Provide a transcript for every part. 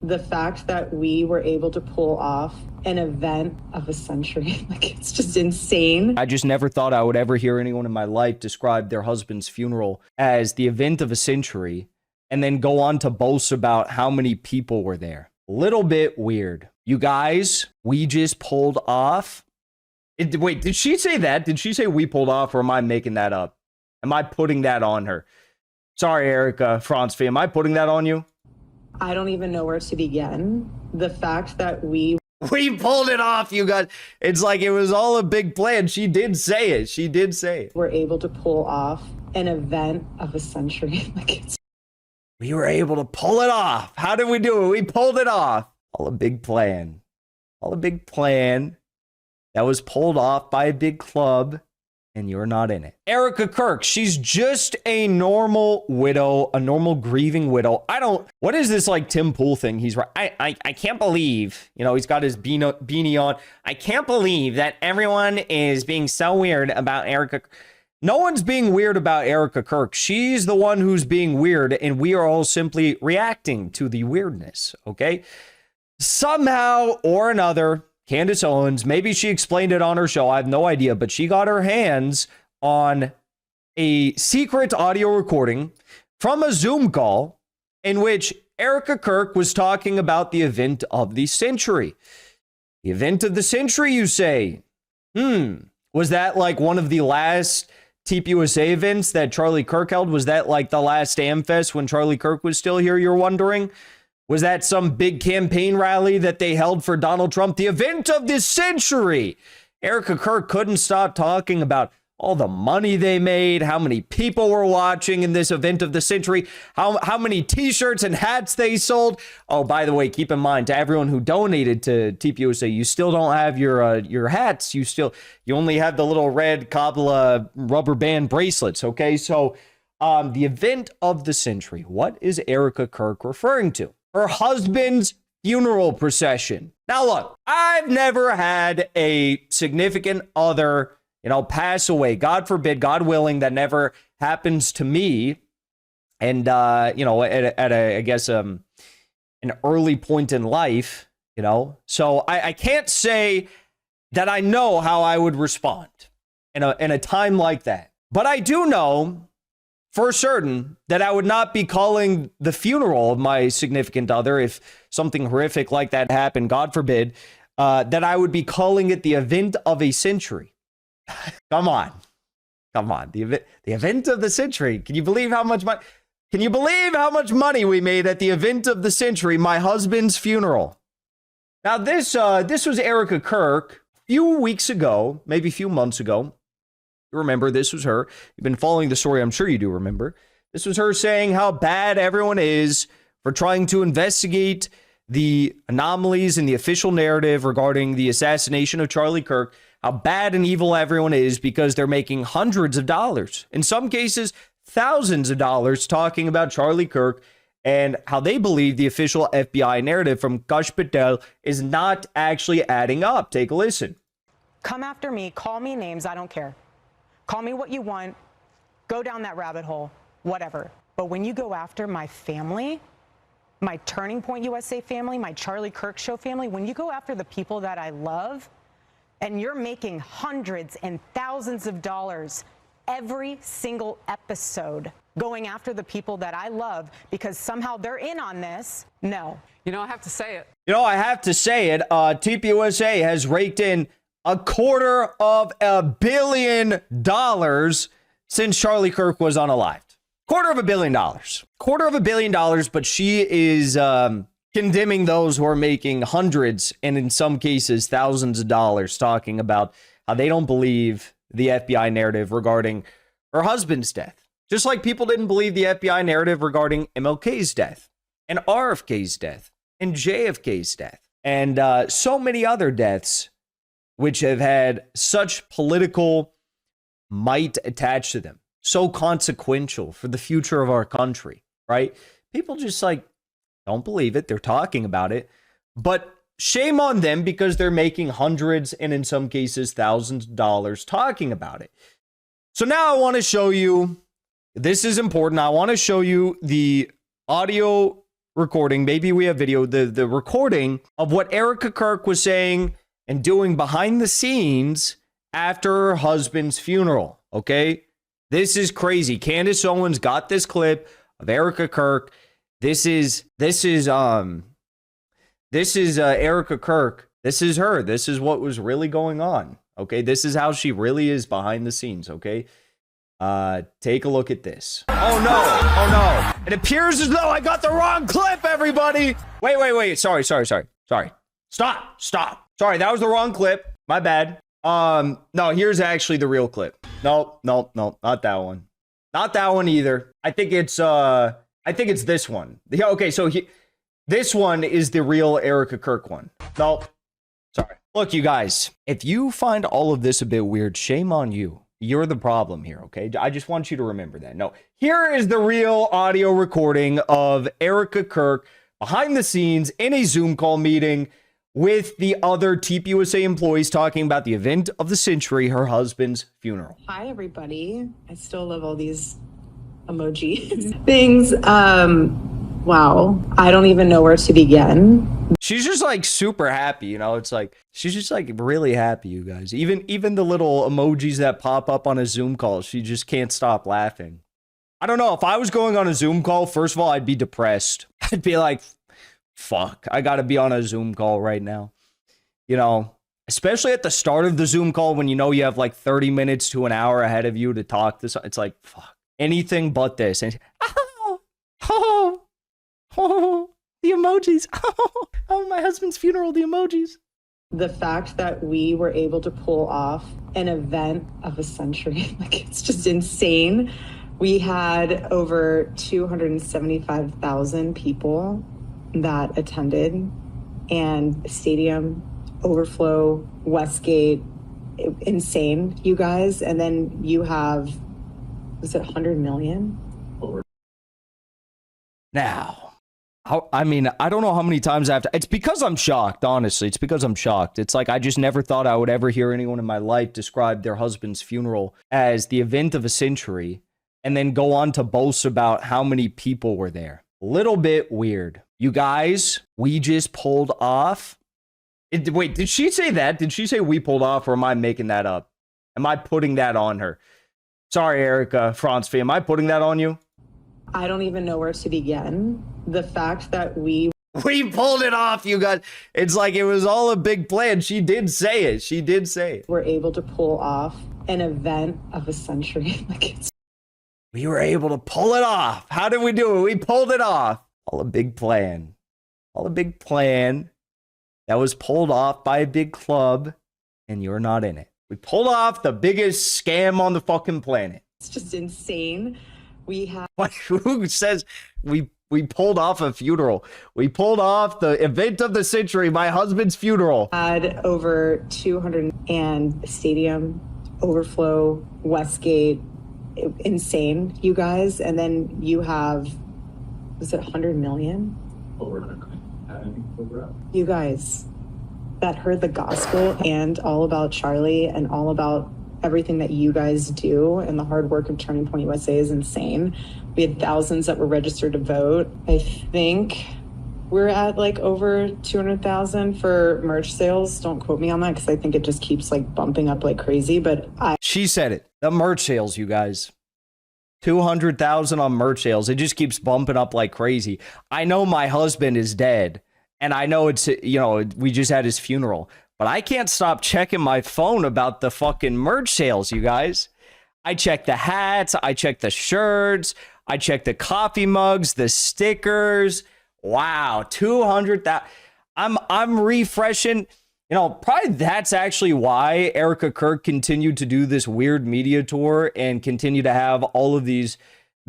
The fact that we were able to pull off an event of a century, like, it's just insane. I just never thought I would ever hear anyone in my life describe their husband's funeral as the event of a century and then go on to boast about how many people were there. A little bit weird. You guys, we just pulled off. Wait, did she say that? Did she say we pulled off, or am I making that up? Am I putting that on her? Sorry, Erika Franzfi, am I putting that on you? I don't even know where to begin. The fact that we pulled it off, you guys. It's like it was all a big plan. She did say it. She did say it. were able to pull off an event of a century. We were able to pull it off. How did we do it? We pulled it off. All a big plan. All a big plan that was pulled off by a big club, and you're not in it. Erika Kirk, she's just a normal widow, a normal grieving widow. What is this like Tim Pool thing? He's right. I can't believe, he's got his beanie on. I can't believe that everyone is being so weird about Erika. No one's being weird about Erika Kirk. She's the one who's being weird, and we are all simply reacting to the weirdness, okay? Somehow or another, Candace Owens, maybe she explained it on her show, I have no idea, but she got her hands on a secret audio recording from a Zoom call in which Erika Kirk was talking about the event of the century. The event of the century, you say? Was that like one of the last TPUSA events that Charlie Kirk held? Was that like the last AmFest when Charlie Kirk was still here, you're wondering? Was that some big campaign rally that they held for Donald Trump? The event of this century. Erika Kirk couldn't stop talking about all the money they made, how many people were watching in this event of the century, how many t-shirts and hats they sold. Oh, by the way, keep in mind, to everyone who donated to TPUSA, you still don't have your hats. You only have the little red Kabbalah rubber band bracelets, okay? So the event of the century, what is Erika Kirk referring to? Her husband's funeral procession. Now, look, I've never had a significant other, pass away. God forbid, God willing, that never happens to me. And, at an early point in life, So I can't say that I know how I would respond in a time like that. But I do know for certain that I would not be calling the funeral of my significant other, if something horrific like that happened, God forbid, that I would be calling it the event of a century. Come on. The event of the century. Can you believe how much money? Can you believe how much money we made at the event of the century, my husband's funeral? Now, this was Erika Kirk a few weeks ago, maybe a few months ago. You remember, this was her. You've been following the story, I'm sure you do remember. This was her saying how bad everyone is for trying to investigate the anomalies in the official narrative regarding the assassination of Charlie Kirk, how bad and evil everyone is because they're making hundreds of dollars, in some cases, thousands of dollars, talking about Charlie Kirk, and how they believe the official FBI narrative from Kash Patel is not actually adding up. Take a listen. Come after me, call me names, I don't care. Call me what you want, go down that rabbit hole, whatever. But when you go after my family, my Turning Point USA family, my Charlie Kirk Show family, when you go after the people that I love, and you're making hundreds and thousands of dollars every single episode going after the people that I love because somehow they're in on this, no. I have to say it. TPUSA has raked in $250 million since Charlie Kirk was unalived. $250 million. $250 million, but she is condemning those who are making hundreds and in some cases thousands of dollars, talking about how they don't believe the FBI narrative regarding her husband's death. Just like people didn't believe the FBI narrative regarding MLK's death and RFK's death and JFK's death and so many other deaths which have had such political might attached to them, so consequential for the future of our country, right? People just don't believe it. They're talking about it, but shame on them because they're making hundreds and in some cases thousands of dollars talking about it. So now I want to show you, this is important. I want to show you the audio recording. Maybe we have video. The recording of what Erika Kirk was saying and doing behind the scenes after her husband's funeral. Okay, this is crazy. Candace Owens got this clip of Erika Kirk. This is Erika Kirk. This is her. This is what was really going on. Okay, this is how she really is behind the scenes. Okay, take a look at this. Oh no! Oh no! It appears as though I got the wrong clip. Everybody, wait. Sorry. Stop. Sorry, that was the wrong clip. My bad. No, here's actually the real clip. Nope, not that one. Not that one either. I think it's this one. Okay, so this one is the real Erika Kirk one. Nope. Sorry. Look, you guys, if you find all of this a bit weird, shame on you. You're the problem here, okay? I just want you to remember that. No, here is the real audio recording of Erika Kirk behind the scenes in a Zoom call meeting with the other TPUSA employees talking about the event of the century, her husband's funeral. Hi, everybody. I still love all these emoji things. Wow. I don't even know where to begin. She's just like super happy, you know. It's like she's just like really happy, you guys. Even the little emojis that pop up on a Zoom call, she just can't stop laughing. I don't know, if I was going on a Zoom call, first of all, I'd be depressed. I'd be like, fuck, I gotta be on a Zoom call right now. You know, especially at the start of the Zoom call when you know you have like 30 minutes to an hour ahead of you to talk to. It's like, fuck, anything but this. And the emojis. Oh, my husband's funeral, the emojis. The fact that we were able to pull off an event of a century, like, it's just insane. We had over 275,000 people that attended, and the stadium, overflow, Westgate, insane, you guys. And then you have, was it 100 million? Now, I mean, I don't know how many times I have to. It's because I'm shocked, honestly. It's because I'm shocked. It's like I just never thought I would ever hear anyone in my life describe their husband's funeral as the event of a century and then go on to boast about how many people were there. Little bit weird. You guys, we just pulled off. Wait, did she say that? Did she say we pulled off, or am I making that up? Am I putting that on her? Sorry, Erika Franz, am I putting that on you? I don't even know where to begin. The fact that we pulled it off, you guys. It's like it was all a big plan. She did say it. She did say it. were able to pull off an event of a century. We were able to pull it off. How did we do it? We pulled it off. All a big plan. All a big plan that was pulled off by a big club, and you're not in it. We pulled off the biggest scam on the fucking planet. It's just insane. We have Who says we pulled off a funeral? We pulled off the event of the century, my husband's funeral. had over 200 and stadium, overflow, Westgate, insane, you guys. And then you have, was it 100 million? You guys that heard the gospel and all about Charlie and all about everything that you guys do, and the hard work of Turning Point USA is insane. We had thousands that were registered to vote. I think we're at like over 200,000 for merch sales. Don't quote me on that because I think it just keeps like bumping up like crazy. But She said it. The merch sales, you guys. 200,000 on merch sales. It just keeps bumping up like crazy. I know my husband is dead, and I know it's, you know, we just had his funeral. But I can't stop checking my phone about the fucking merch sales, you guys. I check the hats, I check the shirts, I check the coffee mugs, the stickers. Wow, 200,000. I'm refreshing. You know, probably that's actually why Erika Kirk continued to do this weird media tour and continue to have all of these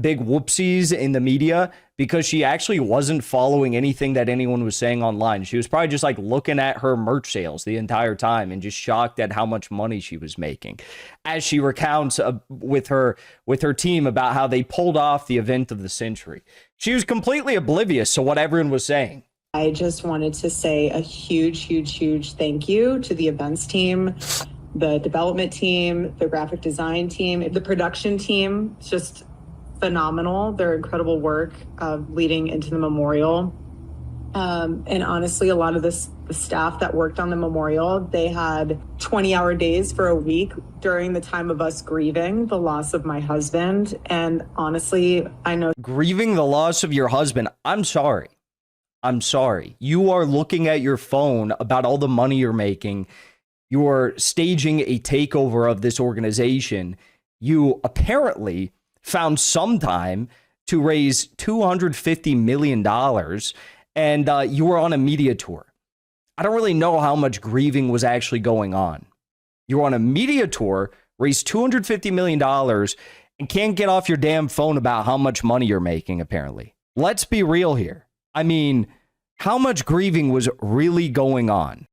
big whoopsies in the media, because she actually wasn't following anything that anyone was saying online. She was probably just like looking at her merch sales the entire time and just shocked at how much money she was making, as she recounts with her team about how they pulled off the event of the century. She was completely oblivious to what everyone was saying. I just wanted to say a huge, huge, huge thank you to the events team, the development team, the graphic design team, the production team. Just phenomenal, their incredible work leading into the memorial. And honestly, a lot of the staff that worked on the memorial, they had 20-hour days for a week during the time of us grieving the loss of my husband. And honestly, I know... Grieving the loss of your husband. I'm sorry. I'm sorry. You are looking at your phone about all the money you're making. You are staging a takeover of this organization. You apparently found some time to raise $250 million, and you were on a media tour. I don't really know how much grieving was actually going on. You were on a media tour, raised $250 million, and can't get off your damn phone about how much money you're making, apparently. Let's be real here. I mean, how much grieving was really going on?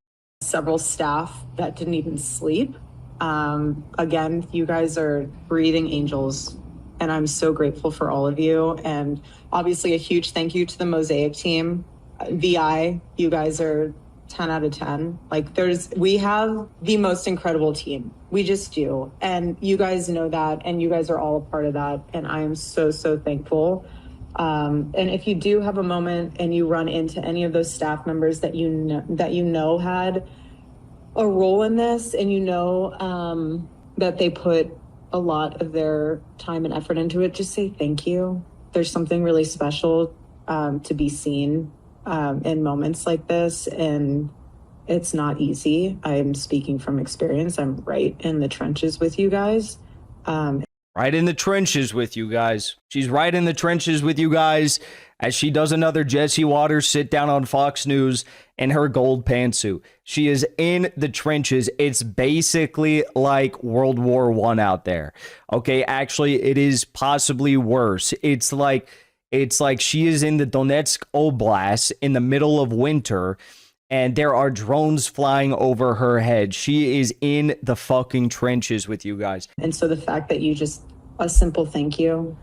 Several staff that didn't even sleep. Again, you guys are breathing angels, and I'm so grateful for all of you. And obviously a huge thank you to the Mosaic team. VI, you guys are 10 out of 10. Like, we have the most incredible team. We just do. And you guys know that, and you guys are all a part of that. And I am so, so thankful. And if you do have a moment and you run into any of those staff members that you know had a role in this, and that they put a lot of their time and effort into it, just say thank you. There's something really special to be seen in moments like this, and it's not easy. I'm speaking from experience. I'm right in the trenches with you guys. Right in the trenches with you guys. She's right in the trenches with you guys as she does another Jesse Waters sit down on Fox News in her gold pantsuit. She is in the trenches. It's basically like World War I out there. Okay, actually, it is possibly worse. It's like she is in the Donetsk Oblast in the middle of winter, and there are drones flying over her head. She is in the fucking trenches with you guys. And so the fact that a simple thank you.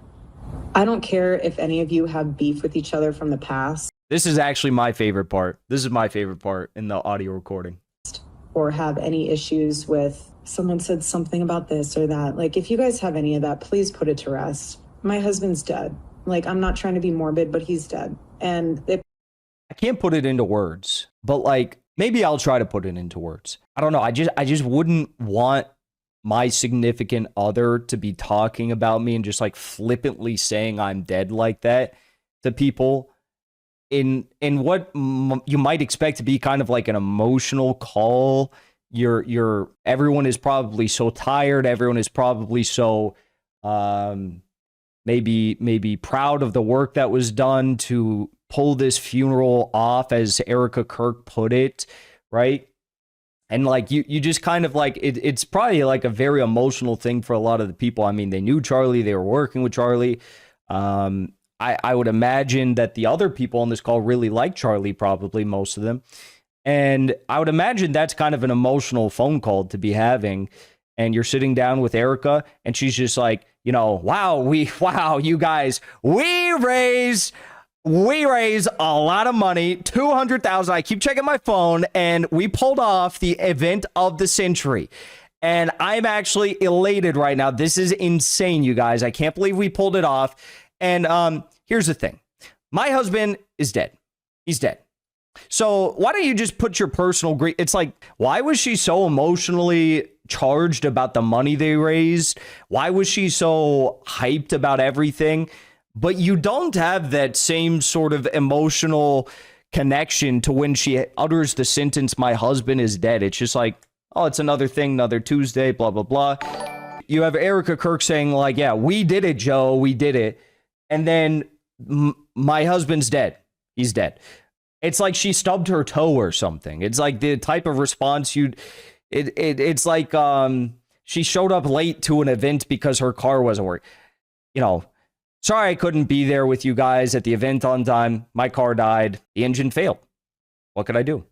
I don't care if any of you have beef with each other from the past. This is actually my favorite part. This is my favorite part in the audio recording. Or have any issues with someone said something about this or that. Like, if you guys have any of that, please put it to rest. My husband's dead. Like, I'm not trying to be morbid, but he's dead. And I can't put it into words, but like, maybe I'll try to put it into words. I don't know. I just wouldn't want my significant other to be talking about me and just like flippantly saying I'm dead like that to people in what you might expect to be kind of like an emotional call. Everyone is probably so tired. Everyone is probably so maybe proud of the work that was done to pull this funeral off, as Erika Kirk put it, right? And like you just kind of like it's probably like a very emotional thing for a lot of the people. I mean, they knew Charlie, they were working with Charlie. I would imagine that the other people on this call really like Charlie, probably most of them. And I would imagine that's kind of an emotional phone call to be having. And you're sitting down with Erika, and she's just like, wow, you guys, we raise a lot of money, $200,000. I keep checking my phone, and we pulled off the event of the century. And I'm actually elated right now. This is insane, you guys. I can't believe we pulled it off. And here's the thing. My husband is dead. He's dead. So why don't you just put your personal grief? It's like, why was she so emotionally charged about the money they raised? Why was she so hyped about everything? But you don't have that same sort of emotional connection to when she utters the sentence, my husband is dead. It's just like, oh, it's another thing, another Tuesday, blah, blah, blah. You have Erika Kirk saying like, yeah, we did it, Joe, we did it. And then my husband's dead. He's dead. It's like she stubbed her toe or something. It's like the type of response it's like she showed up late to an event because her car wasn't working. Sorry I couldn't be there with you guys at the event on time. My car died. The engine failed. What could I do?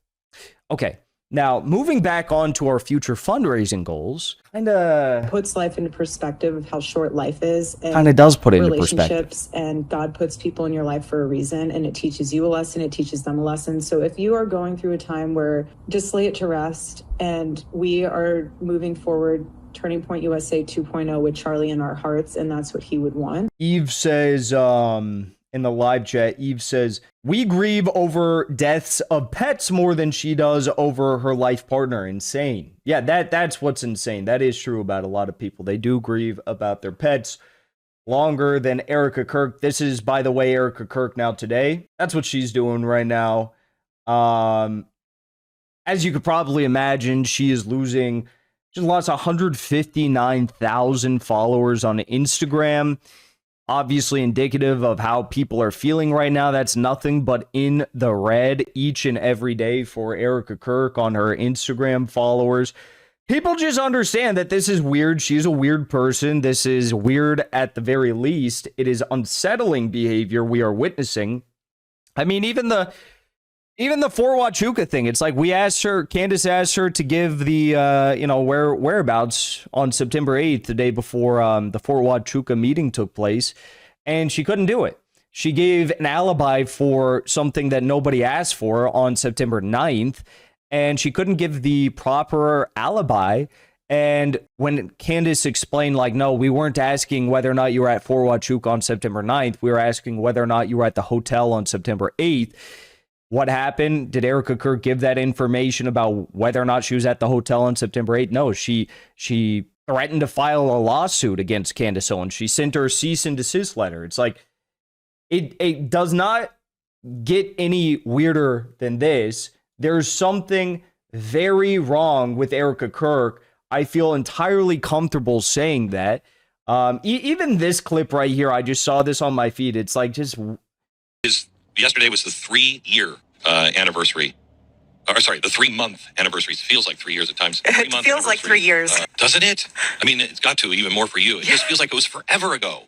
Okay. Now, moving back on to our future fundraising goals, kind of puts life into perspective of how short life is. Kind of does put it into perspective. And God puts people in your life for a reason, and it teaches you a lesson. It teaches them a lesson. So if you are going through a time where, just lay it to rest, and we are moving forward Turning Point USA 2.0 with Charlie in our hearts, and that's what he would want. Eve says, in the live chat, Eve says, we grieve over deaths of pets more than she does over her life partner. Insane. Yeah, that's what's insane. That is true about a lot of people. They do grieve about their pets longer than Erika Kirk. This is, by the way, Erika Kirk now today. That's what she's doing right now. As you could probably imagine, she lost 159,000 followers on Instagram. Obviously indicative of how people are feeling right now. That's nothing but in the red each and every day for Erika Kirk on her Instagram followers. People just understand that this is weird. She's a weird person. This is weird at the very least. It is unsettling behavior we are witnessing. I mean, even the Fort Huachuca thing, it's like Candace asked her to give the, whereabouts on September 8th, the day before the Fort Huachuca meeting took place, and she couldn't do it. She gave an alibi for something that nobody asked for on September 9th, and she couldn't give the proper alibi. And when Candace explained, like, no, we weren't asking whether or not you were at Fort Huachuca on September 9th, we were asking whether or not you were at the hotel on September 8th. What happened? Did Erika Kirk give that information about whether or not she was at the hotel on September 8th? No, she threatened to file a lawsuit against Candace Owens. She sent her a cease and desist letter. It's like, it does not get any weirder than this. There's something very wrong with Erika Kirk. I feel entirely comfortable saying that. Even this clip right here, I just saw this on my feed. It's like just... Yesterday was the 3-year anniversary. Or sorry, the 3-month anniversary. It feels like 3 years at times. It feels like 3 years. Doesn't it? I mean, it's got to, even more for you. It just feels like it was forever ago.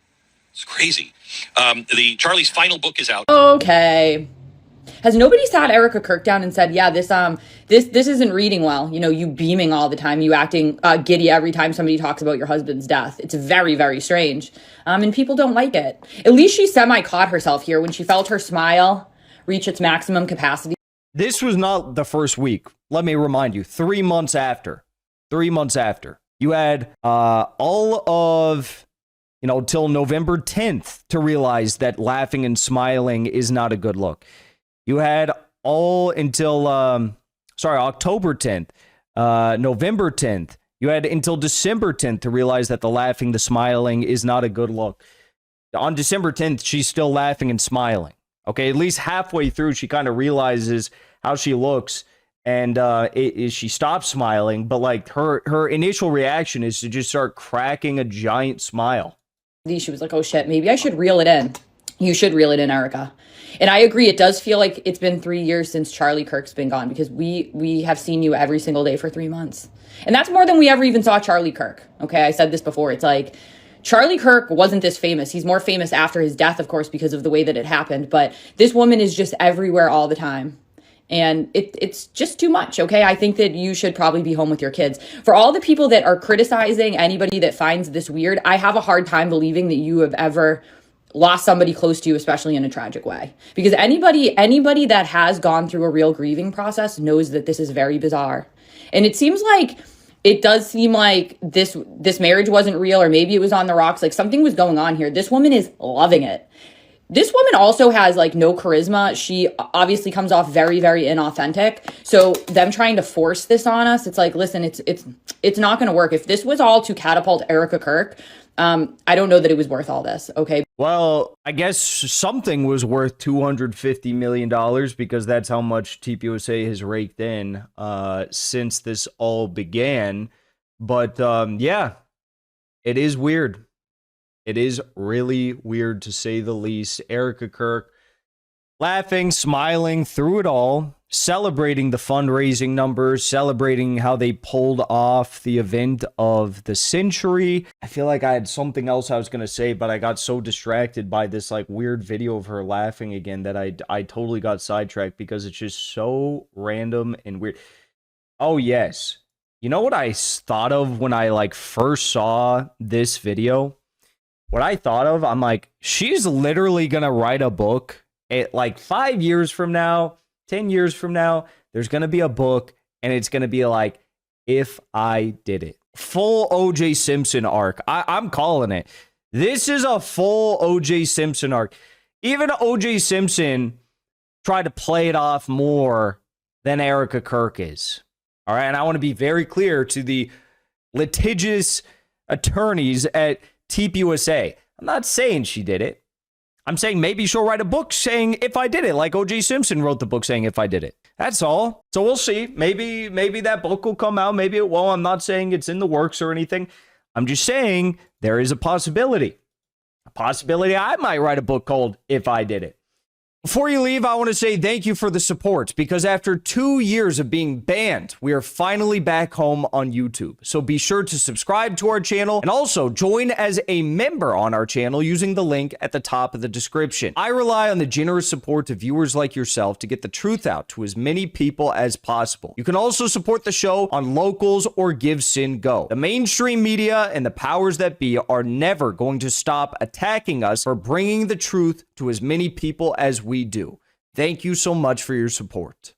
It's crazy. The Charlie's final book is out. Okay. Has nobody sat Erika Kirk down and said, yeah, this isn't reading well. You know, you beaming all the time, you acting giddy every time somebody talks about your husband's death. It's very, very strange. And people don't like it. At least she semi-caught herself here when she felt her smile reach its maximum capacity. This was not the first week. Let me remind you, 3 months after. 3 months after. You had all of, till November 10th to realize that laughing and smiling is not a good look. You had all until, October 10th, November 10th. You had until December 10th to realize that the laughing, the smiling is not a good look. On December 10th, she's still laughing and smiling. Okay, at least halfway through, she kind of realizes how she looks, and she stops smiling. But like her initial reaction is to just start cracking a giant smile. She was like, oh shit, maybe I should reel it in. You should reel it in, Erika. And I agree, it does feel like it's been 3 years since Charlie Kirk's been gone, because we have seen you every single day for 3 months. And that's more than we ever even saw Charlie Kirk. Okay, I said this before. It's like, Charlie Kirk wasn't this famous. He's more famous after his death, of course, because of the way that it happened. But this woman is just everywhere all the time. And it's just too much, okay? I think that you should probably be home with your kids. For all the people that are criticizing anybody that finds this weird, I have a hard time believing that you have ever lost somebody close to you, especially in a tragic way. Because anybody that has gone through a real grieving process knows that this is very bizarre. And it does seem like this marriage wasn't real, or maybe it was on the rocks. Like, something was going on here. This woman is loving it. This woman also has like no charisma. She obviously comes off very, very inauthentic. So them trying to force this on us, it's like, listen, it's not going to work. If this was all to catapult Erika Kirk, I don't know that it was worth all this. Okay. Well, I guess something was worth $250 million, because that's how much TPUSA has raked in since this all began. But yeah, it is weird. It is really weird, to say the least. Erika Kirk laughing, smiling through it all, celebrating the fundraising numbers, celebrating how they pulled off the event of the century. I feel like I had something else I was going to say, but I got so distracted by this like weird video of her laughing again that I totally got sidetracked, because it's just so random and weird. Oh, yes. You know what I thought of when I like first saw this video? What I thought of, I'm like, she's literally going to write a book at like 5 years from now, 10 years from now. There's going to be a book, and it's going to be like, if I did it. full OJ Simpson arc. I'm calling it. This is a full OJ Simpson arc. Even OJ Simpson tried to play it off more than Erika Kirk is. All right. And I want to be very clear to the litigious attorneys at TPUSA. I'm not saying she did it. I'm saying maybe she'll write a book saying if I did it, like O.J. Simpson wrote the book saying if I did it. That's all. So we'll see. Maybe that book will come out. Maybe it won't. I'm not saying it's in the works or anything. I'm just saying there is a possibility. A possibility I might write a book called If I Did It. Before you leave, I want to say thank you for the support, because after 2 years of being banned, we are finally back home on YouTube. So be sure to subscribe to our channel and also join as a member on our channel using the link at the top of the description. I rely on the generous support of viewers like yourself to get the truth out to as many people as possible. You can also support the show on Locals or Give Sin Go. The mainstream media and the powers that be are never going to stop attacking us for bringing the truth to as many people as we do. Thank you so much for your support.